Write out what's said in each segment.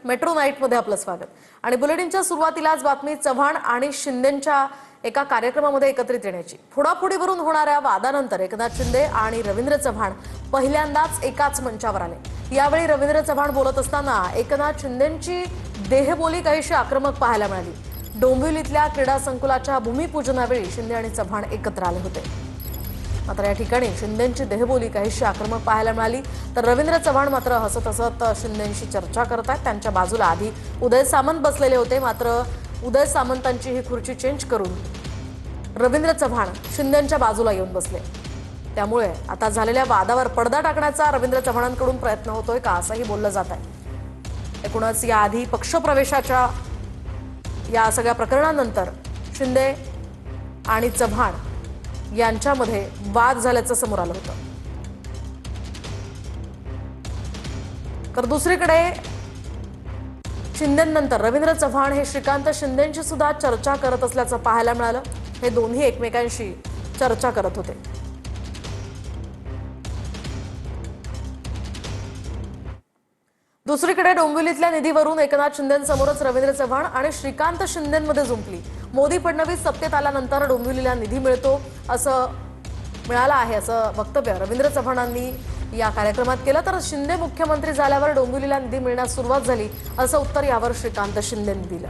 Metro नाईटमध्ये आपलं स्वागत। आणि बुलेटिनच्या सुरुवातीलाच बातमी चव्हाण आणि शिंदेंच्या एका कार्यक्रमामध्ये एकत्रित येण्याची। फोडाफोडीवरून होणाऱ्या वादानंतर एकनाथ शिंदे आणि रवींद्र चव्हाण पहिल्यांदाच एकाच मंचावर आले। यावेळी रवींद्र चव्हाण बोलत असताना एकनाथ शिंदेंची देहबोली काहीशी आक्रमक पाहायला मिळाली। डोंबिवलीतल्या क्रीडा संकुलाच्या भूमिपूजनावेळी शिंदे आणि चव्हाण एकत्र आले होते। मात्र या ठिकाणी शिंदेंची देहबोली काहीशी आक्रमक पाहायला मिळाली, तर रवींद्र चव्हाण मात्र हसत हसत शिंदेंशी चर्चा करत आहेत। त्यांच्या बाजूला आधी उदय सामंत बसलेले होते, मात्र उदय सामंतांची ही खुर्ची चेंज करून रवींद्र चव्हाण शिंदेंच्या बाजूला येऊन बसले। त्यामुळे आता झालेल्या वादावर पडदा टाकण्याचा रवींद्र चव्हाणांकडून प्रयत्न होतोय का, असंही बोललं जात आहे। एकूणच याआधी पक्षप्रवेशाच्या या सगळ्या प्रकरणानंतर शिंदे आणि चव्हाण यांच्यामध्ये वाद झाल्याचं समोर आलं होतं। तर दुसरीकडे शिंदेनंतर रवींद्र चव्हाण हे श्रीकांत शिंदेंची सुद्धा चर्चा करत असल्याचं पाहायला मिळालं। हे दोन्ही एकमेकांशी चर्चा करत होते। दुसरीकडे डोंबिवलीतल्या निधीवरून एकनाथ शिंदेंसमोरच रवींद्र चव्हाण आणि श्रीकांत शिंदेंमध्ये जुंपली। मोदी फडणवीस सत्तेत आल्यानंतर डोंबिवलीला निधी मिळतो असं मिळाला आहे, असं वक्तव्य रवींद्र चव्हाणांनी या कार्यक्रमात केलं। तर शिंदे मुख्यमंत्री झाल्यावर डोंबिवलीला निधी मिळण्यास सुरुवात झाली, असं उत्तर यावर श्रीकांत शिंदेंनी दिलं।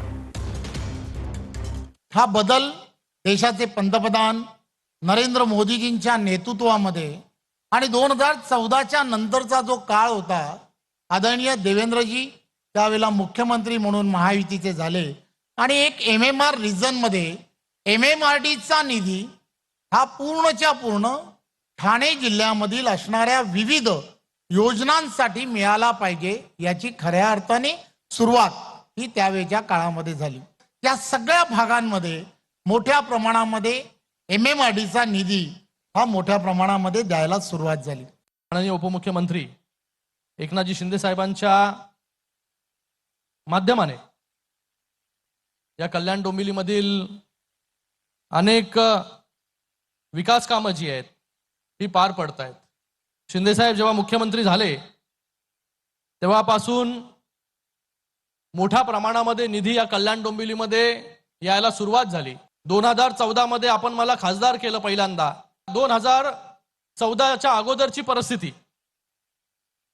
हा बदल देशाचे पंतप्रधान नरेंद्र मोदीजींच्या नेतृत्वामध्ये आणि 2014च्या नंतरचा जो काळ होता, आदरणीय देवेंद्रजी त्यावेळेला मुख्यमंत्री म्हणून महायुतीचे झाले आणि एक MMR रिजन मध्ये MMRDचा निधी हा पूर्णच्या पूर्ण ठाणे जिल्ह्यामधील असणाऱ्या विविध योजनांसाठी मिळाला पाहिजे, याची खऱ्या अर्थाने सुरुवात ही त्यावेळच्या काळामध्ये झाली। त्या सगळ्या भागांमध्ये मोठ्या प्रमाणामध्ये MMRDचा निधी हा मोठ्या प्रमाणामध्ये द्यायला सुरुवात झाली। माननीय उपमुख्यमंत्री एकनाथजी शिंदे साहेबांच्या माध्यमाने या कल्याण डोंबिवलीमधील अनेक विकास कामं जी आहेत ती पार पडत आहेत। शिंदे साहेब जेव्हा मुख्यमंत्री झाले तेव्हापासून मोठ्या प्रमाणामध्ये निधी या कल्याण डोंबिवलीमध्ये यायला सुरुवात झाली। 2014 मध्ये आपण मला खासदार केलं पहिल्यांदा। 2014च्या अगोदरची परिस्थिती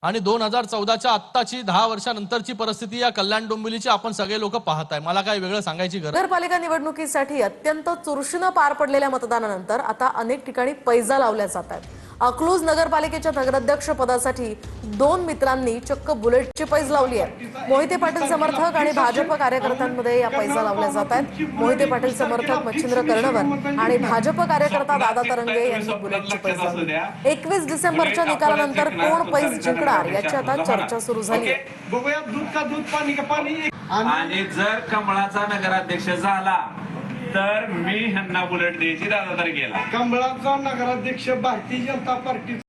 आणि 2014च्या आत्ताची 10 वर्षानंतरची परिस्थिती या कल्याण डोंबिवलीची आपण सगळे लोक पाहत आहे। मला काही वेगळं सांगायची गरज नाही। नगरपालिका निवडणुकीसाठी अत्यंत चुरशीनं पार पडलेल्या मतदानानंतर आता अनेक ठिकाणी पैजा लावल्या जात आहेत। अकलूज नगरपालिकेच्या नगराध्यक्ष पदासाठी 2 मित्रांनी चक्क बुलेटची पैज लावली आहे। मोहिते पाटील समर्थक आणि भाजप कार्यकर्त्यांमध्ये या पैजा लावल्या जात आहेत। मोहिते पाटील समर्थक मच्छिंद्र कर्णवर आणि भाजप कार्यकर्ता दादा तरंगे यांनी बुलेटची पैज लावली। 21 डिसेंबरच्या निकालानंतर कोण पैज जिंकणार याची आता चर्चा सुरू झाली आहे। आणि जर कमळाचा नगराध्यक्ष झाला तर मी ह्यांना बुलेट द्यायची दादा तर गेला। कमळाचा नगराध्यक्ष भारतीय जनता पार्टी